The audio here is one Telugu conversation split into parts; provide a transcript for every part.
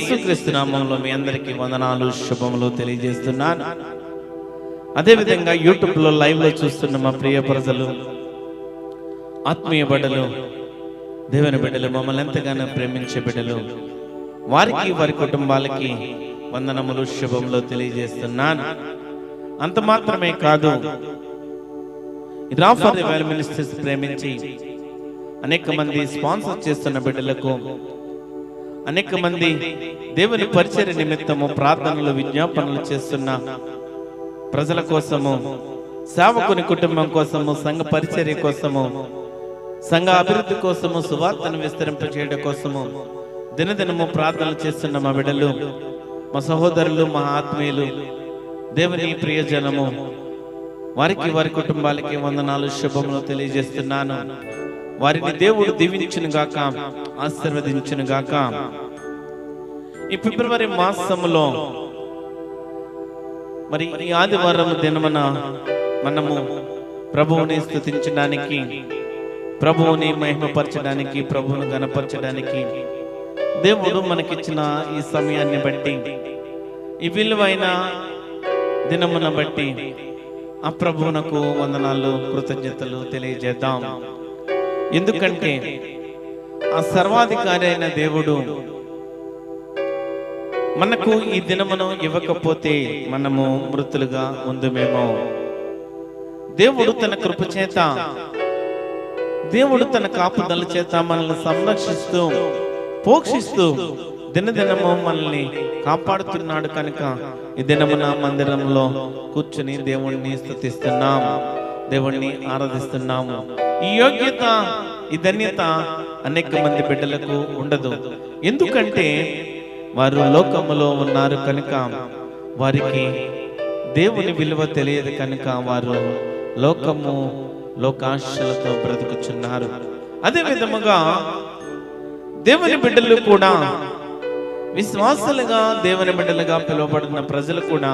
యేసుక్రీస్తు నామములో మీ అందరికీ వందనాలు, శుభములు తెలియజేస్తున్నాను. అదేవిధంగా యూట్యూబ్లో లైవ్లో చూస్తున్న మా ప్రియ ప్రజలు, ఆత్మీయ బిడ్డలు, దేవుని బిడ్డలు, మమ్మల్ని ఎంతగానో ప్రేమించే బిడ్డలు, వారికి వారి కుటుంబాలకి వందనములు, శుభములు తెలియజేస్తున్నాను. అంత మాత్రమే కాదు, రాఫర్ రివైవల్ మినిస్ట్రీస్ ప్రేమించి అనేక మంది స్పాన్సర్ చేస్తున్న బిడ్డలకు, అనేక మంది దేవుని పరిచర్య నిమిత్తము ప్రార్థనలు, విజ్ఞాపనలు చేస్తున్న ప్రజల కోసము, సేవకుని కుటుంబం కోసము, సంఘ పరిచర్య కోసము, సంఘ అభివృద్ధి కోసము, సువార్తను విస్తరింపచేయడం కోసము దినదినము ప్రార్థనలు చేస్తున్న మా బిడ్డలు, మా సహోదరులు, మా ఆత్మీయులు, దేవుని ప్రియజనము, వారికి వారి కుటుంబాలకి వందనాలు, శుభములు తెలియజేస్తున్నాను. వారిని దేవుడు దీవించును గాక, ఆశీర్వదించును గాక. ఈ ఫిబ్రవరి మాసములో మరి ఈ ఆదివారం దినమున మనము ప్రభువుని స్తుతించడానికి, ప్రభువుని మహిమపరచడానికి, ప్రభువును గణపరచడానికి దేవుడు మనకిచ్చిన ఈ సమయాన్ని బట్టి, ఈ విలువైన దినమున బట్టి ఆ ప్రభువునకు వందనాలు, కృతజ్ఞతలు తెలియజేద్దాం. ఎందుకంటే ఆ సర్వాధికారి అయిన దేవుడు మనకు ఈ దినమును ఇవ్వకపోతే మనము మృతులుగా ఉందుమేమో. దేవుడు తన కృప చేత, దేవుడు తన కాపుదల చేత మనల్ని సంరక్షిస్తూ, పోషిస్తూ దినదినము మనల్ని కాపాడుతున్నాడు. కనుక ఈ దినమున మందిరంలో కూర్చుని దేవుణ్ణి స్తుతిస్తున్నాం, దేవుణ్ణి ఆరాధిస్తున్నాము. ఈ యోగ్యత, ఈ ధన్యత అనేక మంది బిడ్డలకు ఉండదు. ఎందుకంటే వారు లోకములో ఉన్నారు కనుక, వారికి దేవుని విలువ తెలియదు కనుక వారు లోకము, లోకాశలతో బ్రతుకుచున్నారు. అదే విధముగా దేవుని బిడ్డలు కూడా, విశ్వాసులుగా దేవుని బిడ్డలుగా పిలువబడిన ప్రజలు కూడా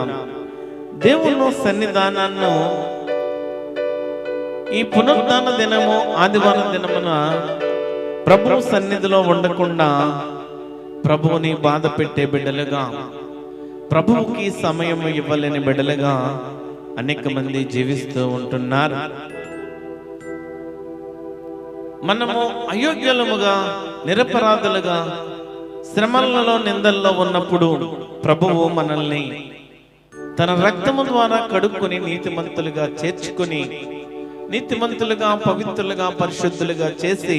దేవుని సన్నిధానాన్ని ఈ పునరుద్ధాన దినము, ఆదివారం దినమున ప్రభు సన్నిధిలో ఉండకుండా ప్రభువుని బాధ పెట్టే బిడ్డలుగా, ప్రభువుకి సమయం ఇవ్వలేని బిడ్డలుగా అనేక మంది జీవిస్తూ ఉంటున్నారు. మనము అయోగ్యులముగా, నిరపరాధులుగా, శ్రమలలో, నిందల్లో ఉన్నప్పుడు ప్రభువు మనల్ని తన రక్తము ద్వారా కడుక్కొని నీతిమంతులుగా చేర్చుకొని, నీతిమంతులుగా, పవిత్రులుగా, పరిశుద్ధులుగా చేసి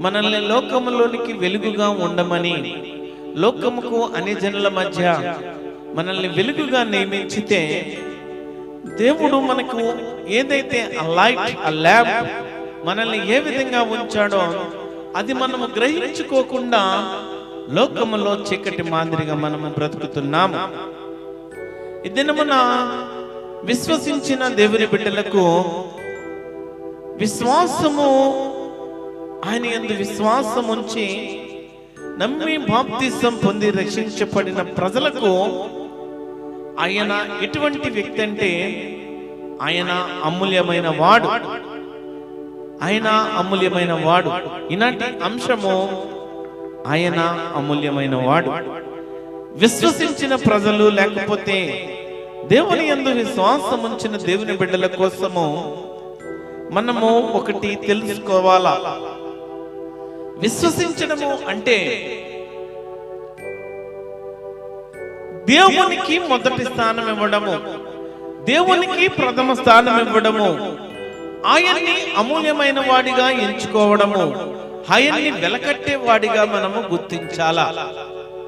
మనల్ని లోకములోనికి వెలుగుగా ఉండమని, లోకముకు అన్ని జనుల మధ్య మనల్ని వెలుగుగా నియమించితే, దేవుడు మనకు ఏదైతే ఆ లైట్, ఆ ల్యాంప్ మనల్ని ఏ విధంగా ఉంచాడో అది మనము గ్రహించుకోకుండా లోకములో చీకటి మాదిరిగా మనము బ్రతుకుతున్నాము. ఈ దినమున విశ్వసించిన దేవుని బిడ్డలకు విశ్వాసము, ఆయన యందు విశ్వాసం ఉంచి నమ్మి బాప్తిసం పొంది రక్షించబడిన ప్రజలకు ఆయన ఎటువంటి వ్యక్తి అంటే ఆయన అమూల్యమైన వాడు, ఆయన అమూల్యమైన వాడు. ఇలాంటి అంశము, ఆయన అమూల్యమైన వాడు. విశ్వసించిన ప్రజలు, లేకపోతే దేవుని యందు విశ్వాసం ఉంచిన దేవుని బిడ్డల కోసము మనము ఒకటి తెలుసుకోవాలా. విశ్వసించడము అంటే దేవునికి మొదటి స్థానం ఇవ్వడము, దేవునికి ప్రథమ స్థానం ఇవ్వడము, ఆయన్ని అమూల్యమైన వాడిగా ఎంచుకోవడము, ఆయన్ని వెలకట్టే వాడిగా మనము గుర్తించాలా,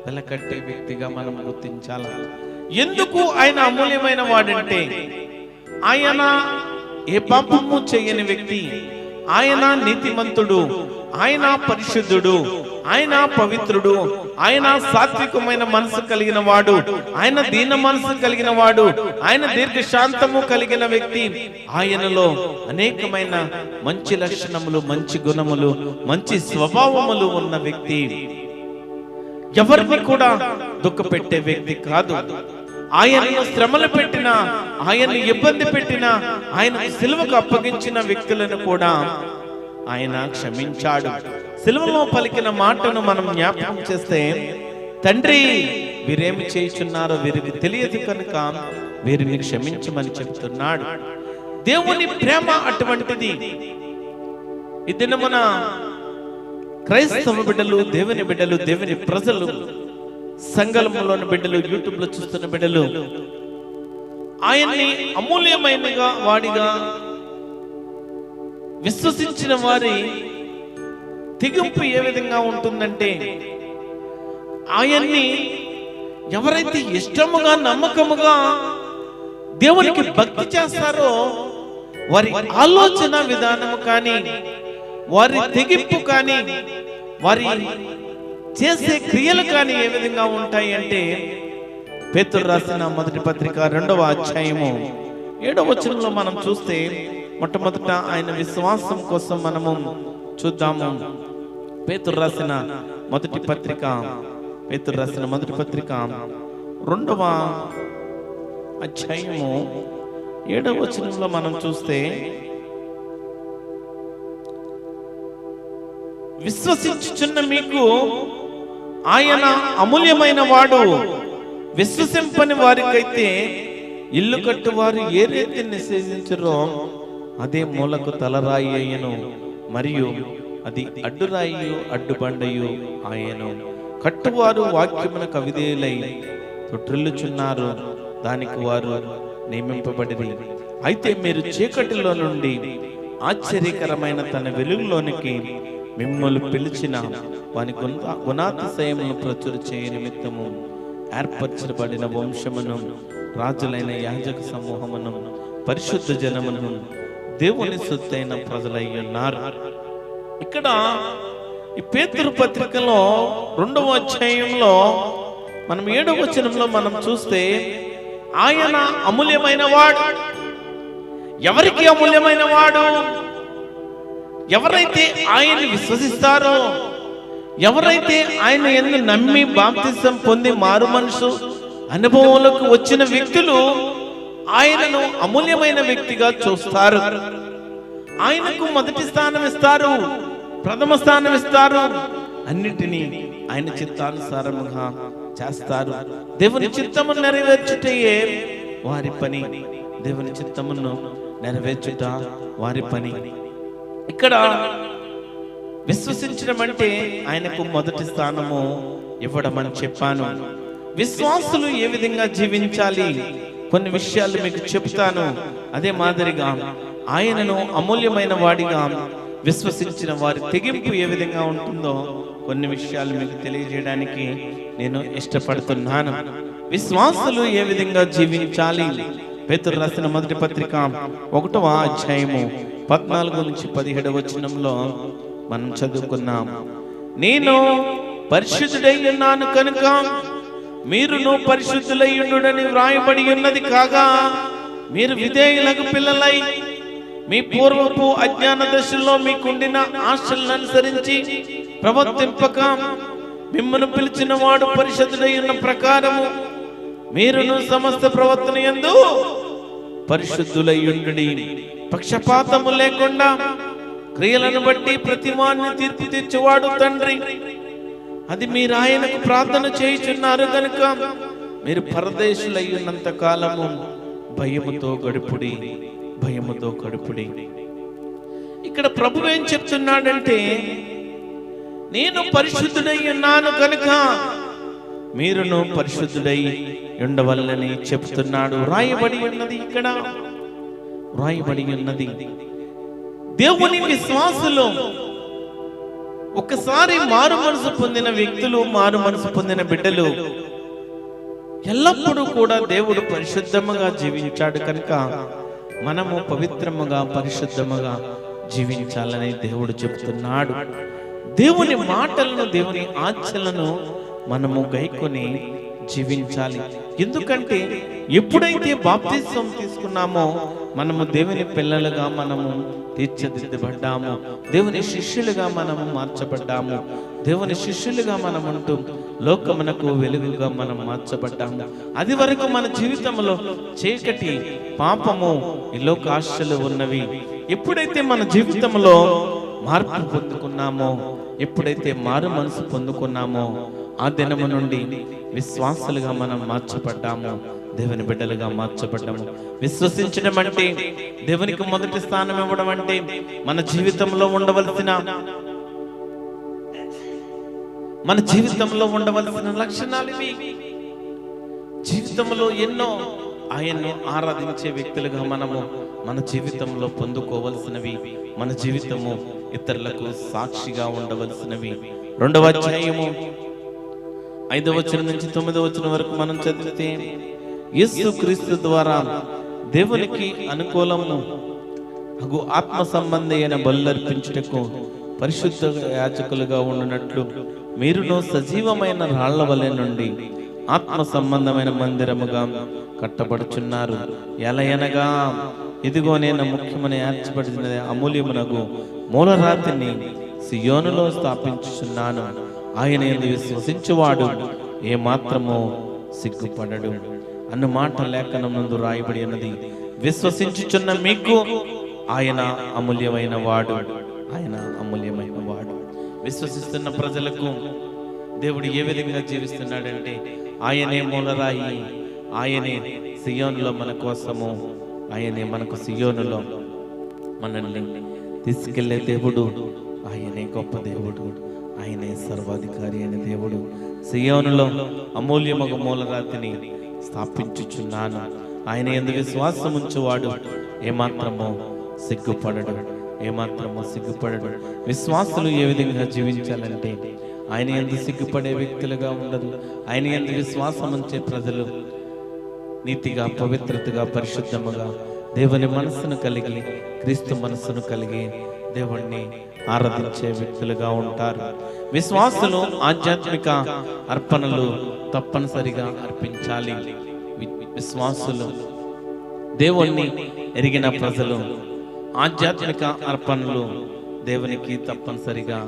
వెలకట్టే వ్యక్తిగా మనం గుర్తించాలా. ఎందుకు ఆయన అమూల్యమైన వాడంటే ఆయన ఏ పాపము చేయని వ్యక్తి, ఆయన నీతిమంతుడు, ఆయన పరిశుద్ధుడు, ఆయన పవిత్రుడు, ఆయన సాత్వికమైన మనసు కలిగిన వాడు, ఆయన దీన మనసు కలిగిన వాడు, ఆయన దీర్ఘశాంతము కలిగిన వ్యక్తి, ఆయనలో అనేకమైన మంచి లక్షణములు, మంచి గుణములు, మంచి స్వభావములు ఉన్న వ్యక్తి. ఎవరిని కూడా దుఃఖపెట్టే వ్యక్తి కాదు. ఆయనను శ్రమలు పెట్టిన, ఆయన్ని ఇబ్బంది పెట్టిన, ఆయన సిలువకు అప్పగించిన వ్యక్తులను కూడా ఆయన క్షమించాడు. సిలువలో పలికిన మాటను మనం జ్ఞాపకం చేస్తే, తండ్రి, వీరేమి చేయుచున్నారో వీరికి తెలియదు కనుక వీరిని క్షమించమని చెప్తున్నాడు. దేవుని ప్రేమ అటువంటిది. ఈ దినమున క్రైస్తవ బిడ్డలు, దేవుని బిడ్డలు, దేవుని ప్రజలు, సంఘములోని బిడ్డలు, యూట్యూబ్ లో చూస్తున్న బిడ్డలు ఆయన్ని అమూల్యమైన వాడిగా విశ్వసించిన వారి తెగింపు ఏ విధంగా ఉంటుందంటే, ఆయన్ని ఎవరైతే ఇష్టముగా నమ్మకముగా దేవునికి భక్తి చేస్తారో వారి ఆలోచన విధానము కానీ, వారి తెగింపు కానీ, వారి చేసే క్రియలు కానీ ఏ విధంగా ఉంటాయి అంటే, పేతురు రాసిన మొదటి పత్రిక 2వ అధ్యాయము 7వ వచనంలో మనం చూస్తే, మొట్టమొదట ఆయన విశ్వాసం కోసం మనము చూద్దాము. పేతురు రాసిన మొదటి పత్రిక 2వ అధ్యాయము 7వ వచనంలో మనం చూస్తే, విశ్వసించుచున్న మీకు ఆయన అమూల్యమైన వాడు, విశ్వసింపని వారికైతే ఇల్లు కట్టువారు ఏ రీతి నిషేధించరో అదే మూలకు తలరాయి అయ్యను, మరియు అది అడ్డురాయి అడ్డుబండయు ఆయను. కట్టువారు వాక్యమునకు అవిధేయులై తొట్టిల్లుచున్నారు, దానికి వారు నియమింపబడిరి. అయితే మీరు చీకటిలో నుండి ఆశ్చర్యకరమైన తన వెలుగులోనికి మిమ్మల్ని పిలిచిన వాని గుణాతిశయమును ప్రచుర చేయ నిమిత్తము ఏర్పరచబడిన వంశమును, రాజులైన యాజక సమూహమును, పరిశుద్ధ జనమును, దేవుని సొత్తైన ప్రజలై ఉన్నారు. ఇక్కడ ఈ పేతురు పత్రికలో 2వ అధ్యాయంలో మనం 7వ వచనంలో మనం చూస్తే, ఆయన అమూల్యమైన వాడు. ఎవరికి అమూల్యమైన వాడు? ఎవరైతే ఆయన్ని విశ్వసిస్తారో, ఎవరైతే ఆయన యందు నమ్మి బాప్తిసం పొంది మారు మనసు అనుభవంలోకి వచ్చిన వ్యక్తులు ఆయనను అమూల్యమైన వ్యక్తిగా చూస్తారు. ఆయనకు మొదటి స్థానం ఇస్తారు, ప్రథమ స్థానం ఇస్తారు. అన్నిటినీ ఆయన చిత్తానుసారముగా చేస్తారు. దేవుని చిత్తమును నెరవేర్చుటయే వారి పని. దేవుని చిత్తమును నెరవేర్చుట వారి పని. ఇక్కడ విశ్వసించడం అంటే ఆయనకు మొదటి స్థానము ఇవ్వడం అని చెప్పాను. విశ్వాసులు ఏ విధంగా జీవించాలి కొన్ని విషయాలు మీకు చెప్తాను. అదే మాదిరిగా ఆయనను అమూల్యమైన వాడిగా విశ్వసించిన వారి తెగింపు ఏ విధంగా ఉంటుందో కొన్ని విషయాలు మీకు తెలియజేయడానికి నేను ఇష్టపడుతున్నాను. విశ్వాసులు ఏ విధంగా జీవించాలి? పేతురు రాసిన మొదటి పత్రిక 1వ అధ్యాయము 14 నుంచి 17 వచనంలో మనం చదువుకున్నాం. నేను పరిశుద్ధుడై ఉన్నాను కనుక మీరును పరిశుద్ధులై ఉండుడని వ్రాయబడి ఉన్నది కాగా, మీరు విధేయులకు పిల్లలై మీ పూర్వపు అజ్ఞాన దశలో మీకుండిన ఆశలను అనుసరించి ప్రవర్తింపక, మిమ్మల్ని పిలిచిన వాడు పరిశుద్ధుడై ఉన్న ప్రకారము మీరును సమస్త ప్రవర్తన యందు పరిశుద్ధులై ఉండుడి. పక్షపాతము లేకుండా క్రియలను బట్టి ప్రతివాన్ని తీర్పు తెచ్చేవాడు తండ్రి. అది మీరు ఆయనకు ప్రార్థన చేయుచున్నారు కనుక మీరు పరదేశులై ఉన్నంత కాలము భయముతో గడుపుడి. ఇక్కడ ప్రభు ఏం చెప్తున్నాడంటే, నేను పరిశుద్ధుడై ఉన్నాను కనుక మీరును పరిశుద్ధుడై ఉండవల్లని చెప్తున్నాడు. రాయబడి ఉన్నది, ఇక్కడ రాయబడి ఉన్నది. దేవుని విశ్వాసులు, ఒకసారి మారు మనసు పొందిన వ్యక్తులు, మారు మనసు పొందిన బిడ్డలు ఎల్లప్పుడూ కూడా దేవుడు పరిశుద్ధముగా జీవించాడు కనుక మనము పవిత్రముగా పరిశుద్ధముగా జీవించాలని దేవుడు చెప్తున్నాడు. దేవుని మాటలను, దేవుని ఆజ్ఞలను మనము గైకొని జీవించాలి. ఎందుకంటే ఎప్పుడైతే బాప్తిసం తీసుకున్నామో మనము దేవుని పిల్లలుగా మనము తీర్చిదిద్దబడ్డాము, దేవుని శిష్యులుగా మనము మార్చబడ్డాము, దేవుని శిష్యులుగా మనం ఉంటూ లోకమునకు వెలుగుగా మనం మార్చబడ్డాము. అది వరకు మన జీవితంలో చీకటి, పాపము, ఈ లోక ఆశలు ఉన్నవి. ఎప్పుడైతే మన జీవితంలో మార్పు పొందుకున్నామో, ఎప్పుడైతే మారు మనసు పొందుకున్నామో ఆ దినము నుండి విశ్వాసులుగా మనం మార్చబడ్డాము, దేవుని బిడ్డలుగా మార్చబడ్డాము. విశ్వసించడం అంటే, దేవునికి మొదటి స్థానం ఇవ్వడం అంటే, మన జీవితంలో ఉండవలసిన లక్షణాలు ఇవి. జీవితంలో ఎన్నో ఆయన్ను ఆరాధించే వ్యక్తులుగా మనము మన జీవితంలో పొందుకోవలసినవి, మన జీవితము ఇతరులకు సాక్షిగా ఉండవలసినవి. 2వ అధ్యాయము 5వ వచనం నుంచి 9వ వచనం వరకు మనం చదివితే, యేసు క్రీస్తు ద్వారా దేవునికి అనుకూలము అగు ఆత్మ సంబంధి అయిన బలులర్పించుటకు పరిశుద్ధ యాజకులుగా ఉండునట్లు మీరును సజీవమైన రాళ్ల వలె నుండి ఆత్మ సంబంధమైన మందిరముగా కట్టబడుచున్నారు. ఎలయనగా ఇదిగో నేను ముఖ్యమని ఏర్చబడిన అమూల్యమునగు మూలరాతిని సియోనులో స్థాపించుచున్నాను. ఆయన యందు విశ్వసించువాడు ఏమాత్రమో సిగ్గుపడడు అన్న మాట లేఖనమునందు రాయబడి ఉన్నది. విశ్వసించుచున్న మీకు ఆయన అమూల్యమైన వాడు, ఆయన అమూల్యమైన వాడు. విశ్వసిస్తున్న ప్రజలకు దేవుడు ఏ విధంగా జీవిస్తున్నాడంటే, ఆయనే మూలరాయి, ఆయనే సియోనులో మన కోసము, ఆయనే మనకు సియోనులో మనల్ని తీసుకెళ్లే దేవుడు, ఆయనే గొప్ప దేవుడు, ఆయనే సర్వాధికారి అయిన దేవుడు. సియోనులో అమూల్యమగు మూలరాతిని స్థాపించుచున్నాను. ఆయన యందు విశ్వాసం ఉంచువాడు ఏమాత్రమో సిగ్గుపడడు, ఏమాత్రమో సిగ్గుపడడు. విశ్వాసులు ఏ విధంగా జీవించాలంటే, ఆయన యందు సిగ్గుపడే వ్యక్తులుగా ఉండదు. ఆయన యందు విశ్వాసం ఉంచే ప్రజలు నీతిగా, పవిత్రతగా, పరిశుద్ధముగా దేవుని మనస్సును కలిగి, క్రీస్తు మనస్సును కలిగి దేవుణ్ణి ఆరాధించే వ్యక్తులుగా ఉంటారు. విశ్వాసులు ఆధ్యాత్మిక అర్పణలు తప్పనిసరిగా అర్పించాలి. విశ్వాసులు, దేవుణ్ణి ఎరిగిన ప్రజలు ఆధ్యాత్మిక అర్పణలు దేవునికి తప్పనిసరిగా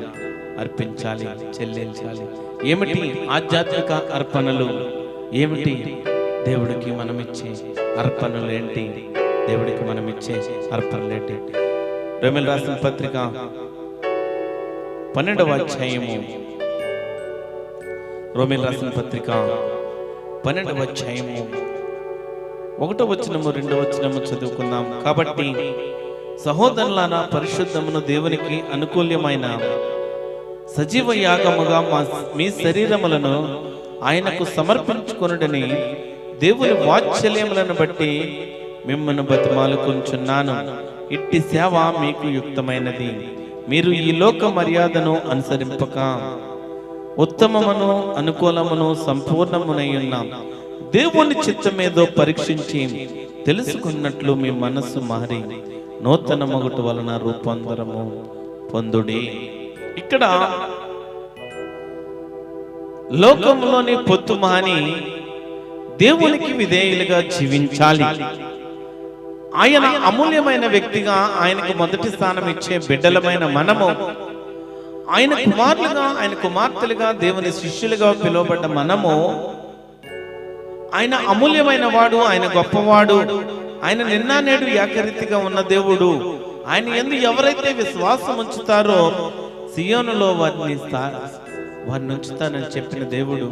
అర్పించాలి, చెల్లించాలి. ఏమిటి ఆధ్యాత్మిక అర్పణలు? ఏమిటి దేవుడికి మనమిచ్చే అర్పణలు ఏంటి? దేవుడికి మనమిచ్చే అర్పణలు ఏంటి? రోమీయులకు రాసిన పత్రిక 12వ అధ్యాయము, రోమీయులకు రాసిన పత్రిక 12వ అధ్యాయము 1వ వచనము 2వ వచనము చదువుకుందాం. కాబట్టి సహోదరులారా, పరిశుద్ధమును దేవునికి అనుకూల్యమైన సజీవ యాగముగా మీ శరీరములను ఆయనకు సమర్పించుకొనుడని దేవుని వాత్సల్యములను బట్టి మిమ్మల్ని బతిమాలుకొంచున్నాను. ఇట్టి సేవ మీకు యుక్తమైనది. మీరు ఈ లోక మర్యాదను అనుసరింపక ఉత్తమమును అనుకూలమును సంపూర్ణమునై ఉన్నాం దేవుని చిత్తమేదో పరీక్షించి తెలుసుకున్నట్లు మీ మనస్సు మారి నూతన మగుట వలన రూపాంతరము పొందుడి. ఇక్కడ లోకంలోని పొత్తు మాని దేవునికి విధేయులుగా జీవించాలి. ఆయన అమూల్యమైన వ్యక్తిగా, ఆయనకు మొదటి స్థానం ఇచ్చే బిడ్డలమైన మనము, ఆయన కుమారులుగా, ఆయన కుమార్తెలుగా, దేవుని శిష్యులుగా పిలువబడ్డ మనము, ఆయన అమూల్యమైన వాడు, ఆయన గొప్పవాడు, ఆయన నిన్న నేడు ఏకరీతిగా ఉన్న దేవుడు. ఆయన యందు ఎవరైతే విశ్వాసం ఉంచుతారో సియోనులో వారిని ఉంచుతానని చెప్పిన దేవుడు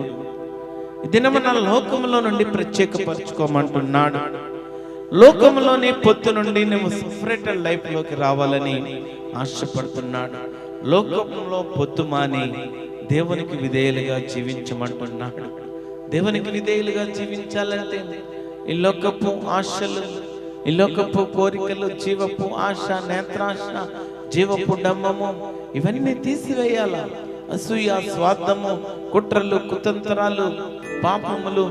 ఈ దినమున లోకములో నుండి ప్రత్యేకపరచుకోమంటున్నాడు. లోకములోని పొత్తు నుండి నువ్వు సపరేటెడ్ లైఫ్ లోకి రావాలని ఆశపడుతున్నాడు. లోకంలో పొత్తు మాని దేవునికి విధేయులుగా జీవించమంటున్నాడు. దేవునికి విధేయులుగా జీవించాలంటే ఈ లోకపు ఆశలు, ఈ లోకపు కోరికలు, జీవపు ఆశ, నేత్రాశ, జీవపు డమ్మము, ఇవన్నీ తీసివేయాల. అసూయ, స్వార్థము, కుట్రలు, కుతంత్రాలు, పాపములు,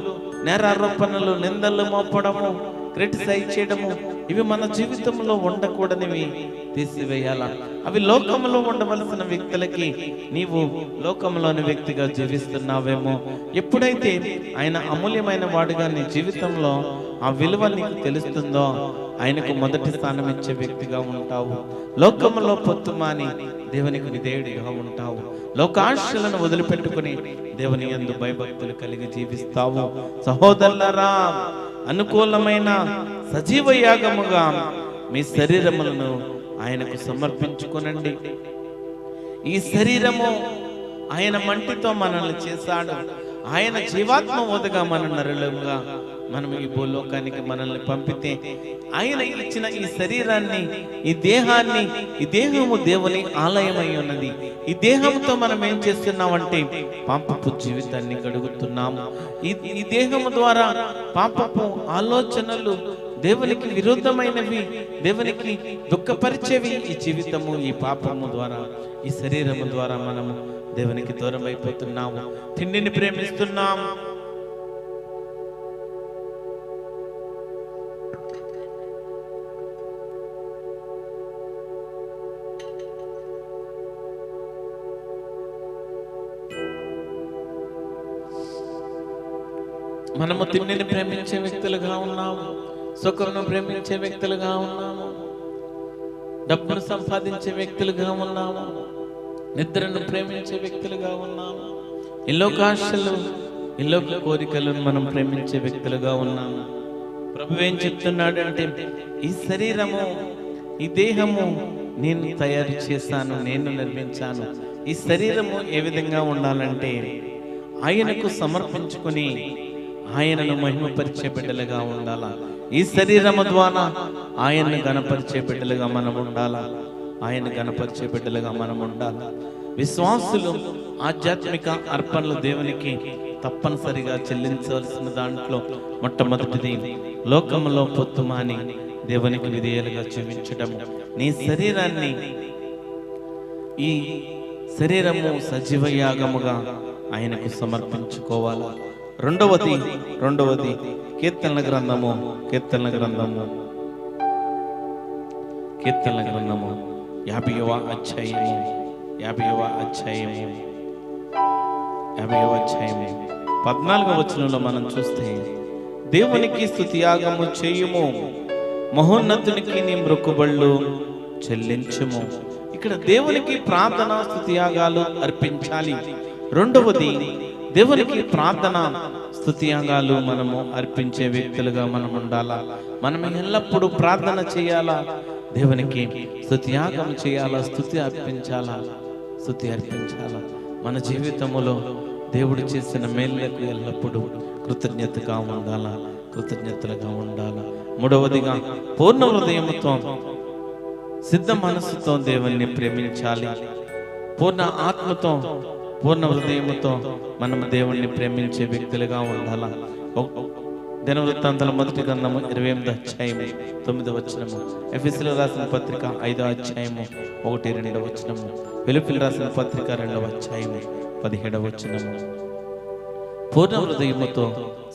నేరారోపణలు, నిందలు మోపడము, క్రిటిసైజ్ చేయడము, ఇవి మన జీవితంలో ఉండకూడనివి తీసివేయాల. అవి లోకంలో ఉండవలసిన వ్యక్తులకి నీవు లోకంలోని వ్యక్తిగా జీవిస్తున్నావేమో. ఎప్పుడైతే ఆయన అమూల్యమైన వాడుగా నీ జీవితంలో ఆ విలువ నీకు తెలుస్తుందో ఆయనకు మొదటి స్థానం ఇచ్చే వ్యక్తిగా ఉంటావు. లోకంలో పొత్తు మాని దేవునికి విధేయుడిగా ఉంటావు. లోకాశలను వదిలిపెట్టుకుని దేవుని యందు భయభక్తులు కలిగి జీవిస్తావు. సహోదరులారా, అనుకూలమైన సజీవ యాగముగా మీ శరీరములను ఆయనకు సమర్పించుకొనండి. ఈ శరీరము ఆయన మంటితో మనల్ని చేశాడు. ఆయన జీవాత్మ ఓదగా మన నరులుగా మనం ఈ భూలోకానికి మనల్ని పంపితే ఆయన ఇచ్చిన ఈ శరీరాన్ని, ఈ దేహాన్ని, ఈ దేహము దేవుని ఆలయమై ఉన్నది. ఈ దేహంతో మనం ఏం చేస్తున్నామంటే పాపపు జీవితాన్ని గడుగుతున్నాము. ఈ దేహము ద్వారా పాపపు ఆలోచనలు, దేవునికి విరుద్ధమైనవి, దేవునికి దుఃఖపరిచేవి ఈ జీవితము, ఈ పాపము ద్వారా, ఈ శరీరము ద్వారా మనము దేవునికి దూరం అయిపోతున్నాము. తిండిని ప్రేమిస్తున్నాము, మనము తిండిని ప్రేమించే వ్యక్తులుగా ఉన్నాము, సుఖమును ప్రేమించే వ్యక్తులుగా ఉన్నాము, డబ్బును సంపాదించే వ్యక్తులుగా ఉన్నాము, నిద్రను ప్రేమించే వ్యక్తులుగా ఉన్నాము, ఇల్లోకాశలు, ఇల్లోక కోరికలను మనం ప్రేమించే వ్యక్తులుగా ఉన్నాము. ప్రభు ఏం చెప్తున్నాడంటే, ఈ శరీరము, ఈ దేహము నేను తయారు చేశాను, నేను నిర్మించాను. ఈ శరీరము ఏ విధంగా ఉండాలంటే ఆయనకు సమర్పించుకొని ఆయనను మహిమపరిచే బిడ్డలుగా ఉండాలా. ఈ శరీరము ద్వారా ఆయన్ను గణపరిచే బిడ్డలుగా మనం ఉండాలా. ఆయన గణపరిచే బిడ్డలుగా మనం ఉండాలా. విశ్వాసులు ఆధ్యాత్మిక అర్పణలు దేవునికి తప్పనిసరిగా చెల్లించవలసిన దాంట్లో మొట్టమొదటిది లోకములో పొత్తుమాని దేవునికి విధేయులుగా జీవించడము. నీ శరీరాన్ని, ఈ శరీరము సజీవ యాగముగా ఆయనకు సమర్పించుకోవాలి. రెండవది కీర్తనల గ్రంథము 50వ అధ్యాయము 14వ వచనంలో మనం చూస్తే, దేవునికి స్తుతియాగము చేయుము, మహోన్నతునికి నీ మృక్కుబళ్ళు చెల్లించుము. ఇక్కడ దేవునికి ప్రార్థన, స్తుతియాగాలు అర్పించాలి. రెండవది, దేవునికి ప్రార్థన, స్తుతియాగాలు మనము అర్పించే వ్యక్తులుగా మనం ఉండాలా. మనం ఎల్లప్పుడూ ప్రార్థన చేయాలా, దేవునికి స్తుతియాగం చేయాలా, స్తుతి అర్పించాలా. మన జీవితంలో దేవుడు చేసిన మేలులకు ఎల్లప్పుడూ కృతజ్ఞతలుగా ఉండాలా. మూడవదిగా పూర్ణ హృదయంతో, సిద్ధ మనస్సుతో దేవుణ్ణి ప్రేమించాలి. పూర్ణ ఆత్మతో, పూర్ణ హృదయంతో మనము దేవుణ్ణి ప్రేమించే వ్యక్తులుగా ఉండాలా. దినవృత్తాంతాల మొదటి గ్రంథము 28వ అధ్యాయము 9వ వచనము, ఎఫెసీయులకు రాసిన పత్రిక 5వ అధ్యాయము 1-2వ వచనము, ఫిలిప్పీయులకు రాసిన పత్రిక 2వ అధ్యాయము 17వ వచనము. పూర్ణ హృదయముతో,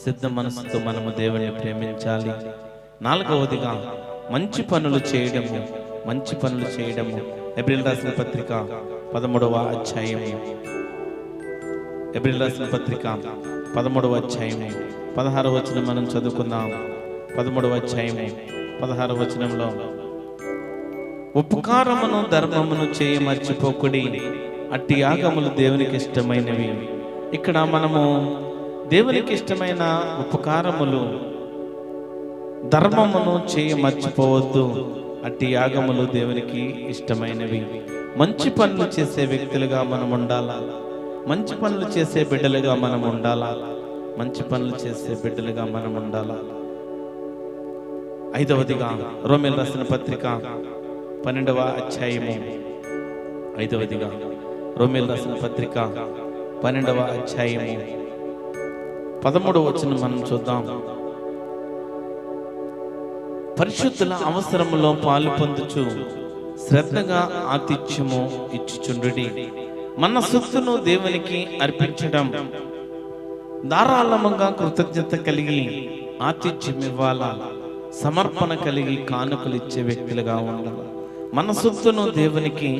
సిద్ధ మనసుతో మనము దేవుణ్ణి ప్రేమించాలి. నాలుగవదిగా మంచి పనులు చేయడము. హెబ్రీయులకు రాసిన పత్రిక 13వ అధ్యాయము, 13వ అధ్యాయము 16వ వచనం మనం చదువుకుందాం. 13వ అధ్యాయము 16వ వచనంలో, ఉపకారమును ధర్మమును చేయ మర్చిపోకుడి, అట్టి యాగములు దేవునికి ఇష్టమైనవి. ఇక్కడ మనము దేవునికి ఇష్టమైన ఉపకారములు, ధర్మమును చేయ మర్చిపోవద్దు. అట్టి యాగములు దేవునికి ఇష్టమైనవి. మంచి పనులు చేసే వ్యక్తులుగా మనం ఉండాలా. మంచి పనులు చేసే బిడ్డలుగా మనం ఉండాలా. ఐదవదిగా రోమీయులకు రాసిన పత్రిక 12వ అధ్యాయము, 13వ వచనం మనం చూద్దాం. పరిశుద్ధుల అవసరములో పాలు పొందుచు శ్రద్ధగా ఆతిథ్యము ఇచ్చుచుండుడి. మన సొత్తును దేవునికి అర్పించడం, ధారాళముగా కృతజ్ఞత కలిగి ఆతిథ్యం ఇవ్వాలా. సమర్పణ కలిగి కానుకలు ఇచ్చే వ్యక్తులుగా ఉండాలి. మన సొత్తును దేవునికి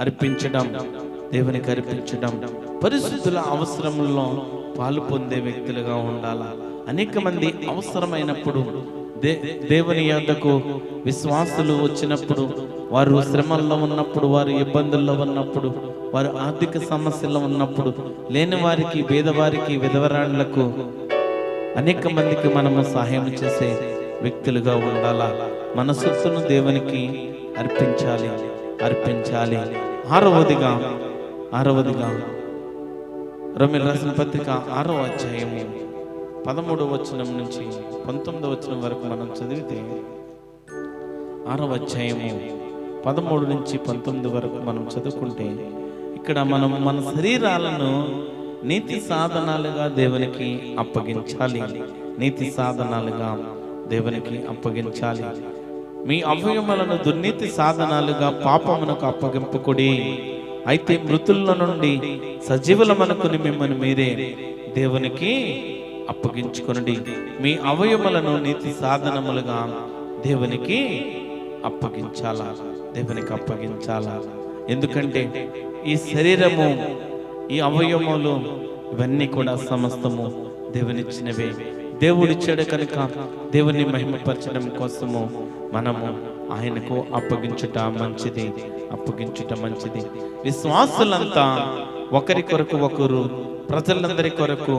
అర్పించడం, పరిశుద్ధుల అవసరముల్లో పాలు పొందే వ్యక్తులుగా ఉండాలి. అనేక మంది అవసరమైనప్పుడు, దేవుని యొద్దకు విశ్వాసులు వచ్చినప్పుడు, వారు శ్రమల్లో ఉన్నప్పుడు, వారు ఇబ్బందుల్లో ఉన్నప్పుడు, వారు ఆర్థిక సమస్యల్లో ఉన్నప్పుడు, లేని వారికి, పేదవారికి, విధవరాళ్లకు, అనేక మందికి మనము సహాయం చేసే వ్యక్తులుగా ఉండాలా. మన సొత్తును దేవునికి అర్పించాలి. ఆరవదిగా రోమీయులకు రాసిన పత్రిక 6వ అధ్యాయము 13వ వచనం నుంచి 19వ వచనం వరకు మనం చదివితే, 6వ అధ్యాయము 13 నుంచి 19 వరకు మనం చదువుకుంటే, ఇక్కడ మనం మన శరీరాలను నీతి సాధనాలుగా దేవునికి అప్పగించాలి. నీతి సాధనాలుగా దేవునికి అప్పగించాలి. మీ అవయవములను దుర్నీతి సాధనాలుగా పాపమునకు అప్పగింపుకుడి. అయితే మృతుల నుండి సజీవులమనుకుని మిమ్మల్ని మీరే దేవునికి అప్పగించుకొనుడి. మీ అవయవములను నీతి సాధనములుగా దేవునికి అప్పగించాలా, దేవునికి అప్పగించాలా. ఎందుకంటే ఈ శరీరము, ఈ అవయవములు, ఇవన్నీ కూడా సమస్తము దేవునిచ్చినవే. దేవుడిచ్చాడు కనుక దేవుని మహిమపరచడం కోసము మనము ఆయనకు అప్పగించుట మంచిది, అప్పగించుట మంచిది. విశ్వాసులంతా ఒకరి కొరకు ఒకరు, ప్రజలందరి కొరకు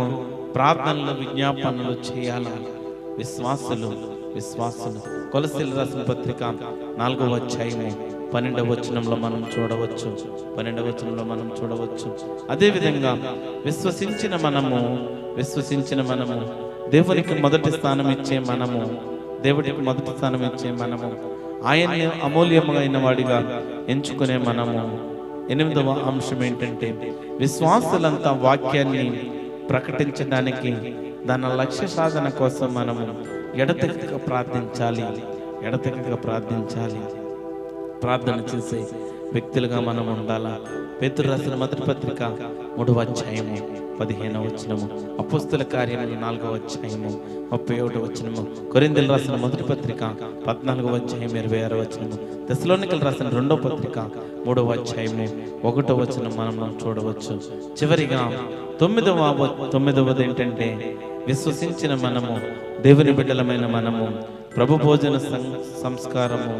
ప్రార్థనలు, విజ్ఞాపనలు చేయాలి. విశ్వాసులు కొలస్సీయులకు రాసిన పత్రిక 4వ అధ్యాయము 12వ వచనంలో మనం చూడవచ్చు. 12వ వచనంలో మనం చూడవచ్చు. అదేవిధంగా విశ్వసించిన మనము దేవునికి మొదటి స్థానం ఇచ్చే మనము ఆయన్ని అమూల్యమైన వాడిగా ఎంచుకునే మనము. 8వ అంశం ఏంటంటే, విశ్వాసులంతా వాక్యాన్ని ప్రకటించడానికి, దాని లక్ష్య సాధన కోసం మనము ఎడతెగక ప్రార్థించాలి. ప్రార్థన చేసే వ్యక్తులుగా మనం ఉండాలా. పేతురు రాసిన మొదటి పత్రిక 3వ అధ్యాయము 15వ వచనము, అపోస్తల కార్యములు 4వ అధ్యాయము 31వ వచనము, కొరింథీయులకు రాసిన మొదటి పత్రిక 14వ అధ్యాయం 26వ వచనము, తెస్సలోనికలకు రాసిన 2వ పత్రిక 3వ అధ్యాయము 1వ వచనం మనం చూడవచ్చు. చివరిగా 9వది ఏంటంటే, విశ్వసించిన మనము, దేవుని బిడ్డలమైన మనము ప్రభు భోజన సంస్కారము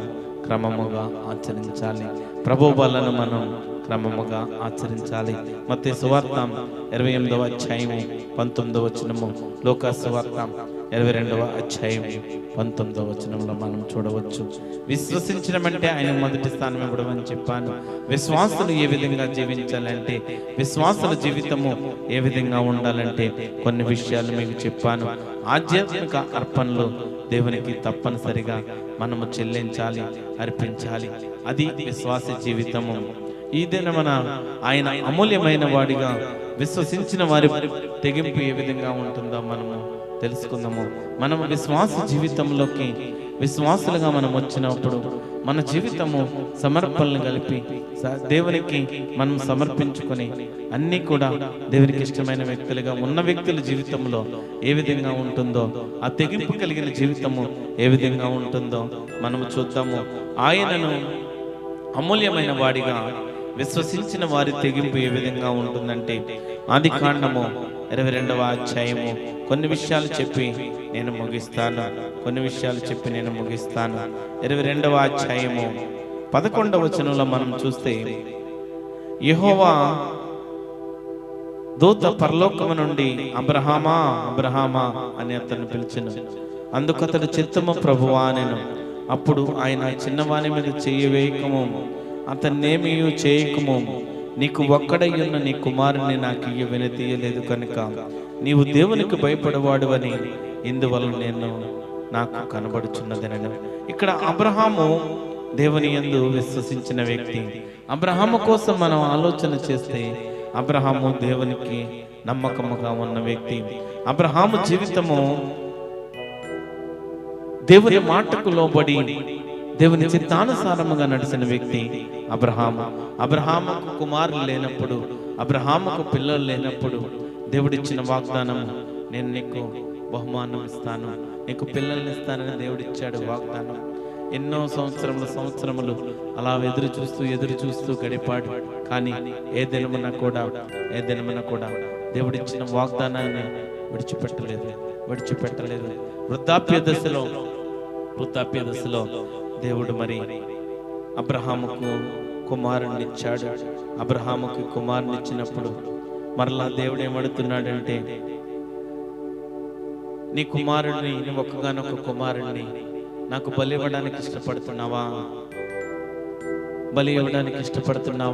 క్రమముగా ఆచరించాలి. ప్రభు బలను మనం క్రమముగా ఆచరించాలి. మత్తయి సువార్త 28వ అధ్యాయము 19వ వచనము, లూకా సువార్త 22వ అధ్యాయం 19వ వచనంలో మనం చూడవచ్చు. విశ్వసించడమంటే ఆయన మొదటి స్థానం ఇవ్వడం అని చెప్పాను. విశ్వాసులు ఏ విధంగా జీవించాలంటే, విశ్వాసుల జీవితము ఏ విధంగా ఉండాలంటే కొన్ని విషయాలు మీకు చెప్పాను. ఆధ్యాత్మిక అర్పణలు దేవునికి తప్పనిసరిగా మనము చెల్లించాలి, అర్పించాలి. అది విశ్వాస జీవితము. ఈ దినమున ఆయన అమూల్యమైన వాడిగా విశ్వసించిన వారి తెగింపు ఏ విధంగా ఉంటుందో మనము తెలుసుకుందాము. మనము విశ్వాస జీవితంలోకి విశ్వాసులుగా మనం వచ్చినప్పుడు మన జీవితము సమర్పణలు కలిపి దేవునికి మనం సమర్పించుకొని అన్నీ కూడా దేవునికి ఇష్టమైన వ్యక్తులుగా ఉన్న వ్యక్తుల జీవితంలో ఏ విధంగా ఉంటుందో, ఆ తెగింపు కలిగిన జీవితము ఏ విధంగా ఉంటుందో మనము చూద్దాము. ఆయనను అమూల్యమైన వాడిగా విశ్వసించిన వారి తెగింపు ఏ విధంగా ఉంటుందంటే, ఆదికాండము 22వ అధ్యాయము కొన్ని విషయాలు చెప్పి నేను ముగిస్తాను. 22వ అధ్యాయము 11వ వచనంలో మనం చూస్తే, యెహోవా దూత పరలోకము నుండి అబ్రహామా అబ్రహామా అని అతన్ని పిలిచెను. అందుకు అతడు చిత్తము ప్రభువా అనెను. అప్పుడు ఆయన చిన్నవాని మీద చెయ్యి వేయకము, అతన్నేమీ చేయకము, నీకు ఒక్కడయ్యున్న నీ కుమారుని నాకు ఇయ్య వినతీయలేదు కనుక నీవు దేవునికి భయపడవాడు అని ఇందువల్ల నేను నాకు కనబడుచున్నదనను. ఇక్కడ అబ్రహాము దేవుని యందు విశ్వసించిన వ్యక్తి. అబ్రహాము కోసం మనం ఆలోచన చేస్తే, అబ్రహాము దేవునికి నమ్మకముగా ఉన్న వ్యక్తి. అబ్రహాము జీవితము దేవుని మాటకు లోబడి దేవుని చిత్తానుసారముగా నడిచిన వ్యక్తి అబ్రహాము. అబ్రహాముకు కుమారులు లేనప్పుడు, అబ్రహాముకు పిల్లలు లేనప్పుడు దేవుడిచ్చిన వాగ్దానము, నేను నీకు బహుమానం ఇస్తాను, నీకు పిల్లల్ని ఇస్తానని దేవుడిచ్చాడు వాగ్దానం. ఎన్నో సంవత్సరములు అలా ఎదురు చూస్తూ గడిపాడు. కానీ ఏ దినమున కూడా దేవుడిచ్చిన వాగ్దానాన్ని విడిచిపెట్టలేదు. వృద్ధాప్య దశలో దేవుడు మరి అబ్రహాముకు కుమారుని ఇచ్చాడు. అబ్రహాముకు కుమారుని ఇచ్చినప్పుడు మరలా దేవుడు ఏమడుతున్నాడంటే, నీ కుమారుడిని, నీ ఒక్కగానొక్క కుమారుడిని నాకు బలి ఇవ్వడానికి ఇష్టపడుతున్నావా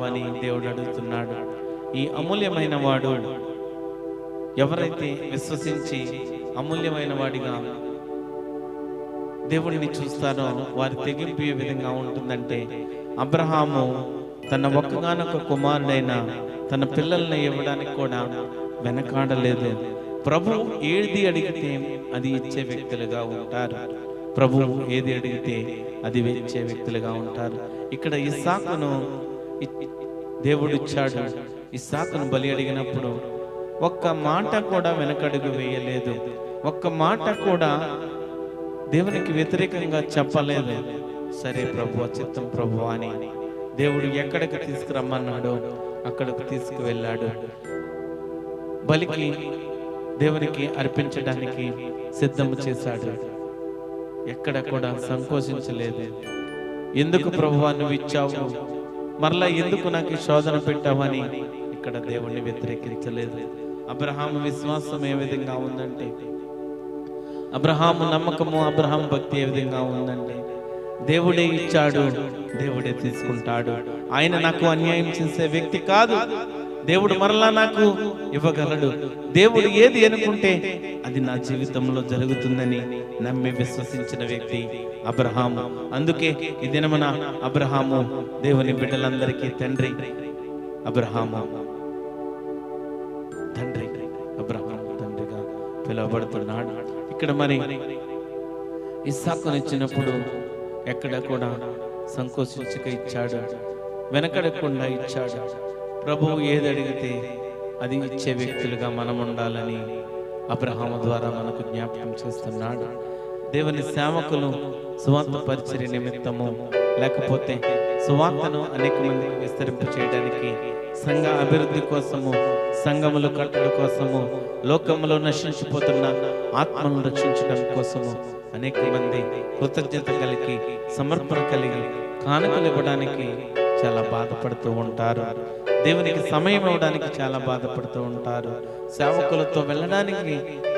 అని దేవుడు అడుగుతున్నాడు. ఈ అమూల్యమైన వాడు ఎవరైతే విశ్వసించి అమూల్యమైన వాడిగా దేవుడిని చూస్తారో వారి తెగింపు ఏ విధంగా ఉంటుందంటే, అబ్రహాము తన ఒక్కగానొక్క కుమారుడైన తన పిల్లల్ని ఇవ్వడానికి కూడా వెనకాడలేదు. ప్రభు ఏది అడిగితే అది ఇచ్చే వ్యక్తులుగా ఉంటారు. ప్రభు ఏది అడిగితే అది ఇచ్చే వ్యక్తులుగా ఉంటారు. ఇక్కడ ఇస్సాకును దేవుడు ఇచ్చాడు. ఇస్సాకును బలి అడిగినప్పుడు ఒక్క మాట కూడా వెనకడుగు వేయలేదు. ఒక్క మాట కూడా దేవునికి వ్యతిరేకంగా చెప్పలేదు. సరే ప్రభు, చిత్తం ప్రభు అని దేవుడు ఎక్కడికి తీసుకురమ్మన్నాడో అక్కడికి తీసుకువెళ్ళాడు. బలికి దేవునికి అర్పించడానికి సిద్ధము చేశాడు. ఎక్కడ కూడా సంకోచించలేదు. ఎందుకు ప్రభువా నువ్వు ఇచ్చావు, మరలా ఎందుకు నాకు శోధన పెట్టావని ఇక్కడ దేవుణ్ణి వ్యతిరేకించలేదు. అబ్రహాము విశ్వాసం ఏ విధంగా ఉందంటే, అబ్రహాము నమ్మకము, అబ్రహాం భక్తి ఏ విధంగా ఉందంటే, దేవుడే ఇచ్చాడు, దేవుడే తీసుకుంటాడు. ఆయన నాకు అన్యాయం చేసే వ్యక్తి కాదు. దేవుడు మరలా నాకు ఇవ్వగలడు. దేవుడు ఏది అనుకుంటే అది నా జీవితంలో జరుగుతుందని నమ్మి విశ్వసించిన వ్యక్తి అబ్రహాము. అందుకే ఈ దినమున అబ్రహాము దేవుని బిడ్డలందరికీ తండ్రి. అబ్రహాము తండ్రి, అబ్రహాము తండ్రిగా పిలువబడుతున్నాడు. ఇక్కడ మరి ఇస్సాకునిచ్చినప్పుడు ఎక్కడ కూడా సంకోచించక ఇచ్చాడు, వెనకడకుండా ఇచ్చాడు. ప్రభువు ఏది అడిగితే అది ఇచ్చే వ్యక్తులుగా మనం ఉండాలని అబ్రహాము ద్వారా మనకు జ్ఞాపకం చేస్తున్నాడు. దేవుని సేవకులు సువార్త పరిచర్య నిమిత్తము, లేకపోతే సువార్తను అనేక మందికి విస్తరింప చేయడానికి, సంఘ అభివృద్ధి కోసము, సంఘములు కట్టడం కోసము, లోకములో నశించిపోతున్న ఆత్మను రక్షించడం కోసము అనేక మంది కృతజ్ఞత కలిగి, సమర్పణ కలిగి కానుకలు ఇవ్వడానికి చాలా బాధపడుతూ ఉంటారు. దేవునికి సమయం ఇవ్వడానికి చాలా బాధపడుతూ ఉంటారు. సేవకులతో వెళ్ళడానికి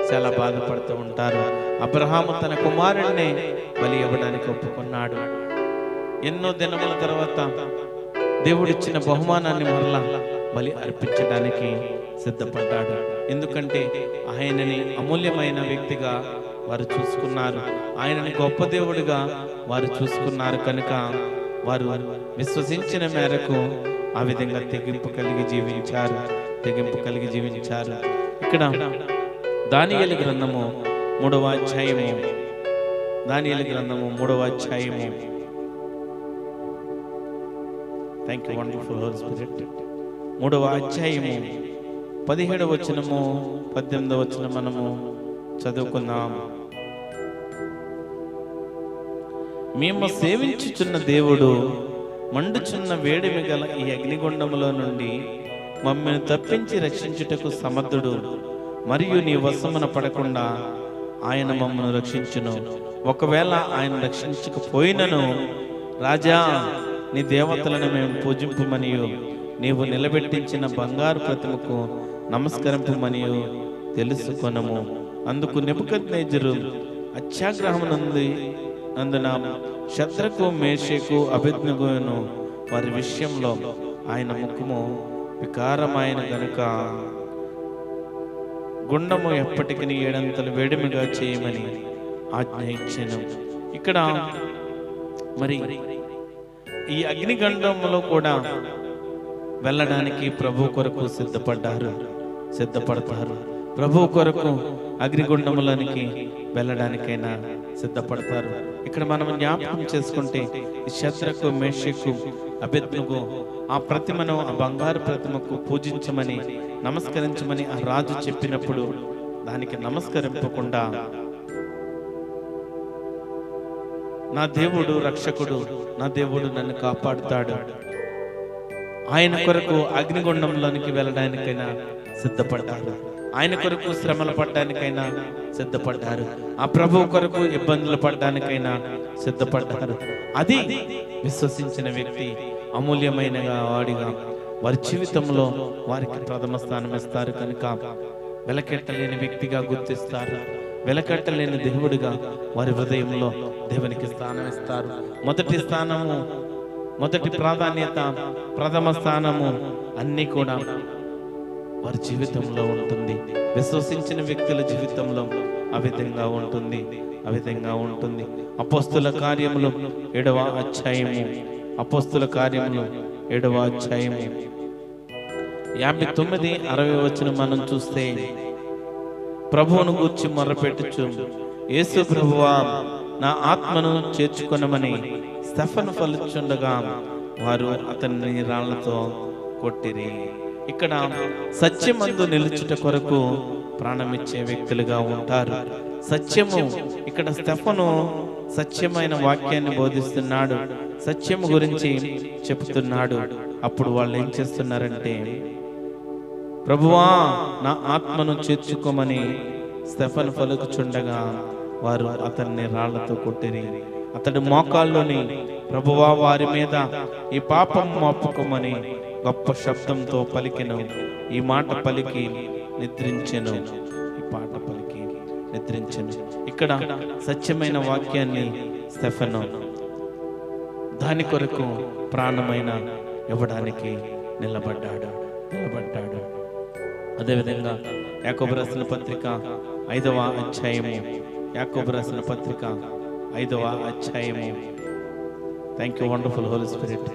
చాలా బాధపడుతూ ఉంటారు. అబ్రహాము తన కుమారుడిని బలి ఇవ్వడానికి ఒప్పుకున్నాడు. ఎన్నో దినముల తర్వాత దేవుడిచ్చిన బహుమానాన్ని మరలా బలి అర్పించడానికి సిద్ధపడ్డాడు. ఎందుకంటే ఆయనని అమూల్యమైన వ్యక్తిగా వారు చూసుకున్నారు. ఆయనని గొప్ప దేవుడిగా వారు చూసుకున్నారు. కనుక వారు విశ్వసించిన మేరకు ఆ విధంగా తెగింపు కలిగి జీవించారు. ఇక్కడ దానియేలు గ్రంథము 3వ అధ్యాయము, దానియేలు గ్రంథము 3వ అధ్యాయము, thank you wonderful holy spirit, 3వ అధ్యాయము 17వ వచనము 18వ వచనం మనము చదువుకుందాం. మేము సేవించుచున్న దేవుడు మండుచున్న వేడిమి గల ఈ అగ్నిగుండములో నుండి మమ్మల్ని తప్పించి రక్షించుటకు సమర్థుడు, మరియు నీ వశమున పడకుండా ఆయన మమ్మల్ని రక్షించును. ఒకవేళ ఆయన రక్షించకపోయినను, రాజా నీ దేవతలను మేము పూజింపుమనియు నీవు నిలబెట్టించిన బంగారు ప్రతిమకు నమస్కరింపుమనియు తెలుసుకొనము. అందుకు నెబుకద్నెజరు అత్యాగ్రహమునందున శద్రకు, మేషకు, అబేద్నెగోను వారి విషయంలో ఆయన ముఖము వికారమైన గనుక గుండము ఎప్పటికీ 7 అంతలు వేడిమిగా చేయమని ఆజ్ఞ ఇచ్చాను. ఇక్కడ మరి ఈ అగ్నిగండంలో కూడా వెళ్ళడానికి ప్రభు కొరకు సిద్ధపడతారు. ప్రభు కొరకు అగ్నిగుండములోనికి వెళ్ళడానికైనా సిద్ధపడతారు. ఇక్కడ మనం జ్ఞాపకం చేసుకుంటే శద్రకు, మేషకు, అబేద్నెగో ఆ ప్రతిమను, ఆ బంగారు ప్రతిమకు పూజించమని, నమస్కరించమని ఆ రాజు చెప్పినప్పుడు దానికి నమస్కరింపకుండా, నా దేవుడు రక్షకుడు, నా దేవుడు నన్ను కాపాడుతాడు, ఆయన కొరకు అగ్నిగుండంలోనికి వెళ్ళడానికైనా సిద్ధపడ్డారు. ఆయన కొరకు శ్రమలు పడడానికైనా సిద్ధపడ్డారు. ఆ ప్రభు కొరకు ఇబ్బందులు పడడానికైనా సిద్ధపడ్డారు. అది విశ్వసించిన వ్యక్తి అమూల్యమైన వాడిగా వారి జీవితంలో వారికి ప్రథమ స్థానం ఇస్తారు. కనుక వెలకెట్టలేని వ్యక్తిగా గుర్తిస్తారు. వెలకట్టలేని దేవుడిగా వారి హృదయంలో దేవునికి స్థానం ఇస్తారు. మొదటి ప్రాధాన్యత, ప్రథమ స్థానము అన్నీ కూడా వారి జీవితంలో ఉంటుంది. విశ్వసించిన వ్యక్తుల జీవితంలో ఆ విధంగా ఉంటుంది, ఆ విధంగా ఉంటుంది. అపోస్తుల కార్యములు 7వ అధ్యాయము, అపోస్తుల కార్యములు 7వ అధ్యాయము 59-60 వచనం మనం చూస్తే, ప్రభువును గూర్చి మొర్రపెట్టుచు, యేసు ప్రభువా నా ఆత్మను చేర్చుకొనమని స్టెఫను పలుచుండగా వారు అతన్ని రాళ్లతో కొట్టిరి. ఇక్కడ సత్యమందు నిలుచుట కొరకు ప్రాణమిచ్చే వ్యక్తులుగా ఉంటారు. సత్యము, ఇక్కడ స్టెఫను సత్యమైన వాక్యాన్ని బోధిస్తున్నాడు, సత్యము గురించి చెప్తున్నాడు. అప్పుడు వాళ్ళు ఏం చేస్తున్నారంటే, ప్రభువా నా ఆత్మను చేర్చుకోమని స్టెఫను పలుకుచుండగా వారు అతన్ని రాళ్లతో కొట్టిరి. అతడు మోకాల్లోని, ప్రభువా వారి మీద ఈ పాపం మోపుకోమని గొప్ప శబ్దంతో పలికెను. ఈ మాట పలికి నిద్రించెను, ఈ పాట పలికి నిద్రించెను. ఇక్కడ సత్యమైన వాక్యాన్ని స్టెఫను దాని కొరకు ప్రాణమైన ఇవ్వడానికి నిలబడ్డాడు. అదేవిధంగా యాకోబు రాసిన పత్రిక 5వ అధ్యాయము, యాకోబు రాసిన పత్రిక 5వ అధ్యాయము, thank you wonderful holy spirit.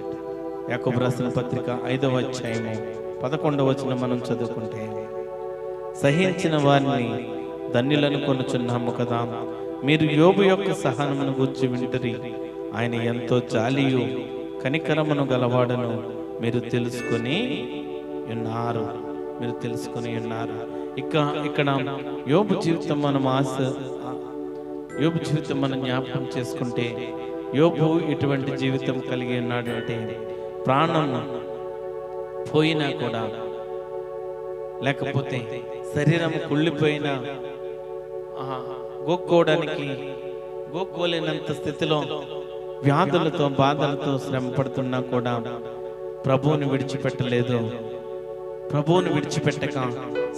యాకోబు రాసిన పత్రిక 5వ అధ్యాయము 11వ వచనం మనం చదువుకుంటే, సహించిన వారిని ధన్యులను కొనుచున్నాము కదా, మీరు యోబు యొక్క సహనమును గూర్చి వింటిరి. ఆయన ఎంతో జాలియు కనికరమును గలవాడను మీరు తెలుసుకొని ఉన్నారు, మీరు తెలుసుకొని ఉన్నారు. ఇక్కడ యోబు జీవితం యోబు జీవితం మనం జ్ఞాపకం చేసుకుంటే, యోబు ఇటువంటి జీవితం కలిగి ఉన్నాడు అంటే, ప్రాణం పోయినా కూడా, లేకపోతే శరీరం కుళ్ళిపోయినా గోక్కోలేనంత స్థితిలో వ్యాధులతో బాధలతో శ్రమ పడుతున్నా కూడా ప్రభువుని విడిచిపెట్టలేదు. ప్రభువుని విడిచిపెట్టక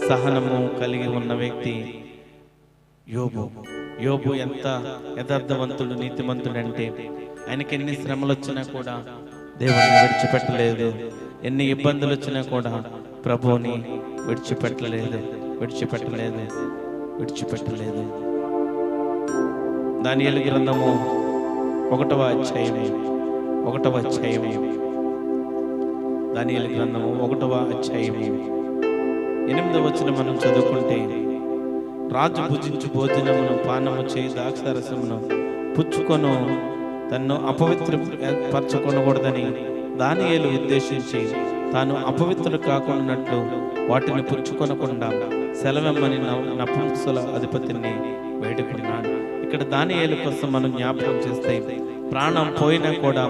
సహనము కలిగి ఉన్న వ్యక్తి యోబు. యోబు ఎంత యథార్థవంతుడు, నీతిమంతుడు అంటే, ఆయనకి ఎన్ని శ్రమలు వచ్చినా కూడా దేవుని విడిచిపెట్టలేదు. ఎన్ని ఇబ్బందులు వచ్చినా కూడా ప్రభువుని విడిచిపెట్టలేదు. దానియేలు గ్రంథము 1వ అధ్యాయము, దానియేలు గ్రంథము 1వ అధ్యాయము 8వ వచనం మనం చదువుకుంటే, రాజు భుజించు భోజనమును పానము చేయి ద్రాక్షారసమును పుచ్చుకొను తన్ను అపవిత్రపరచుకొనకూడదని దానియేలు ఉద్దేశించి తాను అపవిత్రులు కాకున్నట్లు వాటిని పుచ్చుకొనకుండా సెలవెమ్మని నపుంసకుల అధిపతిని వేడుకున్నాడు. ఇక్కడ దానియేలు కోసం మనం జ్ఞాపకం చేస్తే, ప్రాణం పోయినా కూడా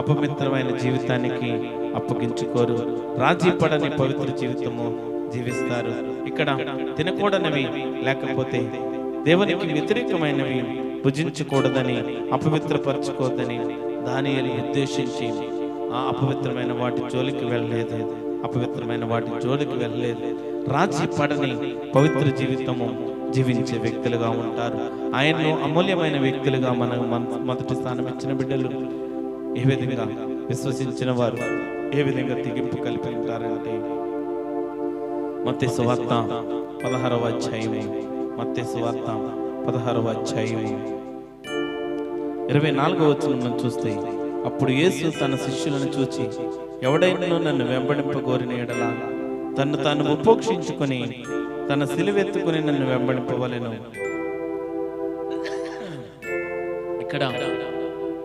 అపవిత్రమైన జీవితానికి అప్పగించుకోరు, రాజీ పడని పవిత్ర జీవితము జీవిస్తారు. ఇక్కడ తినకూడనివి లేకపోతే దేవునికి వ్యతిరేకమైనవి భుజించకూడదని, అపవిత్రపరచుకోవద్దని దానియేలు ఉద్దేశించి ఆ అపవిత్రమైన వాటి జోలికి వెళ్ళలేదు. రాజీ పడని పవిత్ర జీవితము జీవించే వ్యక్తులుగా ఉంటారు. ఆయన్ను అమూల్యమైన వ్యక్తులుగా మనం మొదటి స్థానం ఇచ్చిన బిడ్డలు ఏ విధంగా విశ్వసించిన వారు ఏ విధంగా తెగింపు కలిపి ఉంటారంటే, మత్తయి సువార్త 16వ అధ్యాయము, మత్తయి సువార్త 16వ అధ్యాయము 24వ వచనం చూస్తే, అప్పుడు యేసు తన శిష్యులను చూచి, ఎవడైనా నన్ను వెంబడింపగోరిన ఎడల తన్ను తాను ఉపేక్షించుకొని తన సిలువెత్తుకుని నన్ను వెంబడింపవలెను. ఇక్కడ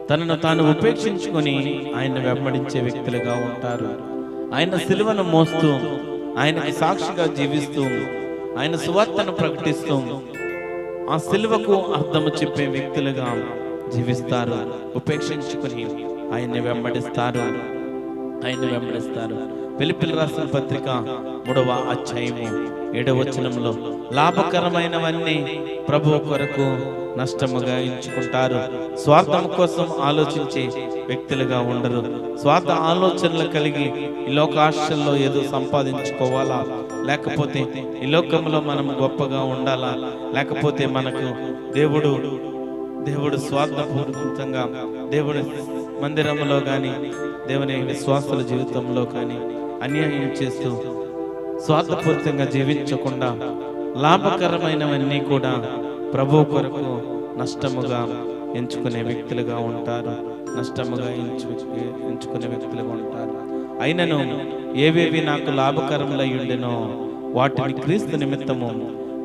తనను తాను ఉపేక్షించుకొని ఆయన వెంబడించే వ్యక్తులుగా ఉంటారు. ఆయన సిలువను మోస్తూ, ఆయనకి సాక్షిగా జీవిస్తూ, ఆయన సువార్తను ప్రకటిస్తూ ఆ సిలువకు అర్థము చెప్పే వ్యక్తులుగా జీవిస్తారు. ఉపేక్షించుకుని ఆయన్ని వెంబడిస్తారు. ఫిలిప్పీయులకు రాసిన పత్రిక 3వ అధ్యాయము 7వ వచనంలో, లాభకరమైనవన్నీ ప్రభువు కొరకు నష్టముగా ఎంచుకుంటారు. స్వార్థం కోసం ఆలోచించే వ్యక్తులుగా ఉండరు. స్వార్థ ఆలోచనలు కలిగి ఈ లోకాశల్లో ఏదో సంపాదించుకోవాలా, లేకపోతే ఈ లోకంలో మనం గొప్పగా ఉండాలా, లేకపోతే మనకు దేవుడు స్వార్థపూర్వకంగా దేవుడి మందిరంలో కానీ దేవుని విశ్వాసుల జీవితంలో కానీ అన్యాయం చేస్తూ స్వార్థపూరితంగా జీవించకుండా లాభకరమైనవన్నీ కూడా ప్రభు కొరకు నష్టముగా ఎంచుకునే వ్యక్తులుగా ఉంటారు. నష్టముగా ఎంచుకునే వ్యక్తులుగా ఉంటారు. అయినను ఏవేవి నాకు లాభకరములై ఉండెనో వాటిని క్రీస్తు నిమిత్తము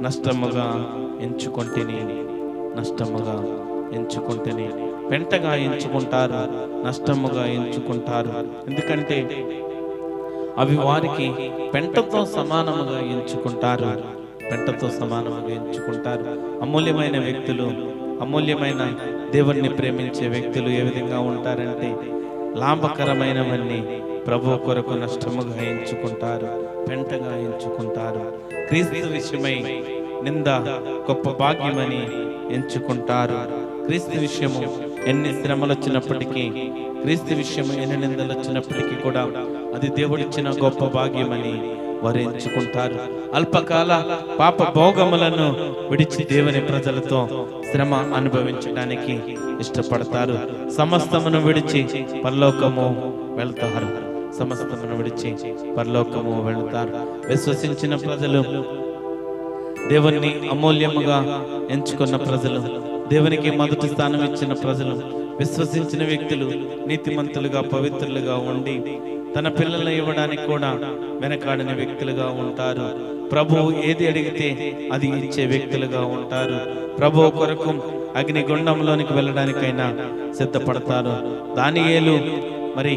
నష్టముగా ఎంచుకుంటేని పెంటగా ఎంచుకుంటారు, నష్టముగా ఎంచుకుంటారు. ఎందుకంటే అవి వారికి పెంటతో సమానముగా ఎంచుకుంటారు. అమూల్యమైన వ్యక్తులు, అమూల్యమైన దేవుణ్ణి ప్రేమించే వ్యక్తులు ఏ విధంగా ఉంటారంటే లాభకరమైనవన్నీ ప్రభు కొరకు నష్టముగా ఎంచుకుంటారు, పెంటగా ఎంచుకుంటారు. క్రీస్తు విషయమై నింద గొప్ప భాగ్యమని ఎంచుకుంటారు. క్రీస్తు విషయము ఎన్ని శ్రమలు వచ్చినప్పటికీ, క్రీస్తు విషయము ఎన్ని నిందలు వచ్చినప్పటికీ కూడా అది దేవుడిచ్చిన గొప్ప భాగ్యమని వారు ఎంచుకుంటారు. అల్పకాల పాప భోగములను విడిచి దేవుని ప్రజలతో శ్రమ అనుభవించడానికి ఇష్టపడతారు. సమస్తమును విడిచి పరలోకము వెళ్తారు. విశ్వసించిన ప్రజలు, దేవుని అమూల్యముగా ఎంచుకున్న ప్రజలు, దేవునికి మొదటి స్థానం ఇచ్చిన ప్రజలు, విశ్వసించిన వ్యక్తులు నీతిమంతులుగా, పవిత్రులుగా ఉండి తన పిల్లలను ఇవ్వడానికి కూడా వెనకాడని వ్యక్తులుగా ఉంటారు. ప్రభువు ఏది అడిగితే అది ఇచ్చే వ్యక్తులుగా ఉంటారు. ప్రభువు కొరకు అగ్నిగుండంలోనికి వెళ్ళడానికైనా సిద్ధపడతారు. దానియేలు మరి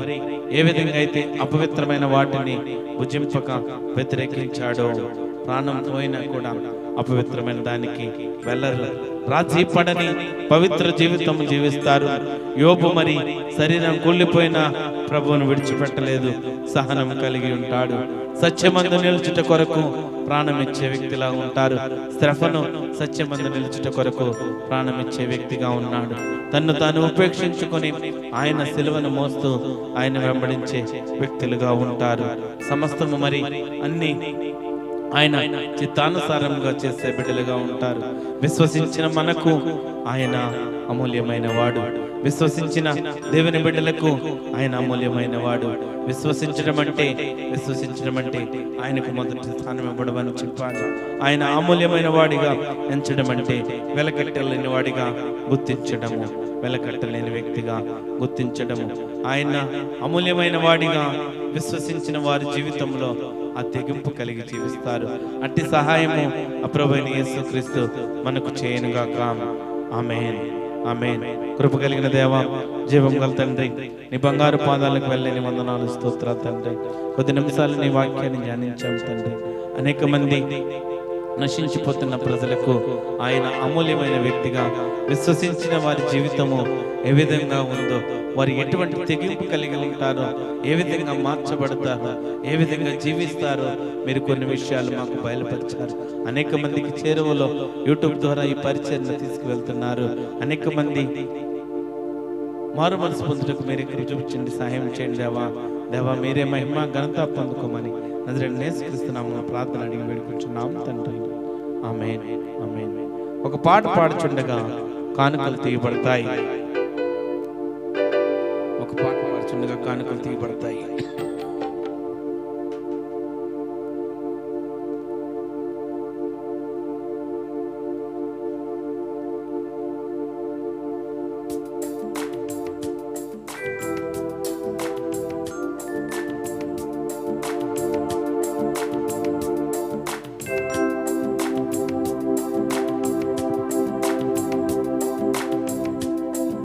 ఏ విధంగా అయితే అపవిత్రమైన వాటిని భుజింపక వ్యతిరేకించాడో, ప్రాణం పోయినా కూడా అపవిత్రమైన దానికి వెళ్ళరు. రాజీ పడని పవిత్ర జీవితం జీవిస్తారు. యోబు మరి శరీరం కుళ్ళిపోయినా ప్రభువును విడిచిపెట్టలేదు, సహనం కలిగి ఉంటాడు. సత్యమందు నిలుచుట కొరకు ప్రాణమిచ్చే వ్యక్తిలా ఉంటారు. స్టెఫను సత్యమందు నిలుచుట కొరకు ప్రాణమిచ్చే వ్యక్తిగా ఉన్నాడు. తన్ను తాను ఉపేక్షించుకొని ఆయన సిలువను మోస్తూ ఆయన వెంబడించే వ్యక్తులుగా ఉంటారు. సమస్తము మరి అన్ని ఆయన చిత్తానుసారంగా చేసే బిడ్డలుగా ఉంటారు. విశ్వసించిన మనకు ఆయన అమూల్యమైన వాడు. విశ్వసించిన దేవుని బిడ్డలకు ఆయన అమూల్యమైన వాడు. విశ్వసించడం అంటే ఆయనకు మొదటి స్థానం ఇవ్వడమని చెప్పాలి. ఆయన అమూల్యమైన వాడిగా ఎంచడం అంటే వెలకట్టలేని వాడిగా గుర్తించడము, వెలకట్టలేని వ్యక్తిగా గుర్తించడము. ఆయన అమూల్యమైన వాడిగా విశ్వసించిన వారి జీవితంలో ఆ తెగింపు కలిగి జీవిస్తారు. అట్టి సహాయము ప్రభువైన యేసుక్రీస్తు మనకు చేయనుగాక. ఆమేన్, ఆమేన్. కృప కలిగిన దేవా, జీవం గల తండ్రి, నీ బంగారు పాదాలకు వెళ్ళని వందనాలు, స్తోత్రాలు తండ్రి. కొద్ది నిమిషాలు నీ వాక్యాన్ని ధ్యానించాం తండ్రి. అనేక మంది నశించిపోతున్న ప్రజలకు ఆయన అమూల్యమైన వ్యక్తిగా, విశ్వసించిన వారి జీవితము ఏ విధంగా ఉందో, వారు ఎటువంటి తెగింపు కలిగి ఉంటారో, ఏ విధంగా మార్చబడతారో, ఏ విధంగా జీవిస్తారో మీరు కొన్ని విషయాలు మాకు బయలుపరిచారు. అనేక మందికి చేరువలో యూట్యూబ్ ద్వారా ఈ పరిచర్ను తీసుకువెళ్తున్నారు. అనేక మంది మారు మనసు పొందుటకు మీరు ఇక్కడ చూపించండి, సహాయం చేయండి దేవా. మీరే మహిమ ఘనత పొందుకోమని నజరేయుడైన యేసుక్రీస్తు నామమున ప్రార్థన అడిగి వేడుకుంటున్నాం తండ్రి. ఆమేన్, ఆమేన్. ఒక పాట పాడుచుండగా కానుకలు తీయబడతాయి.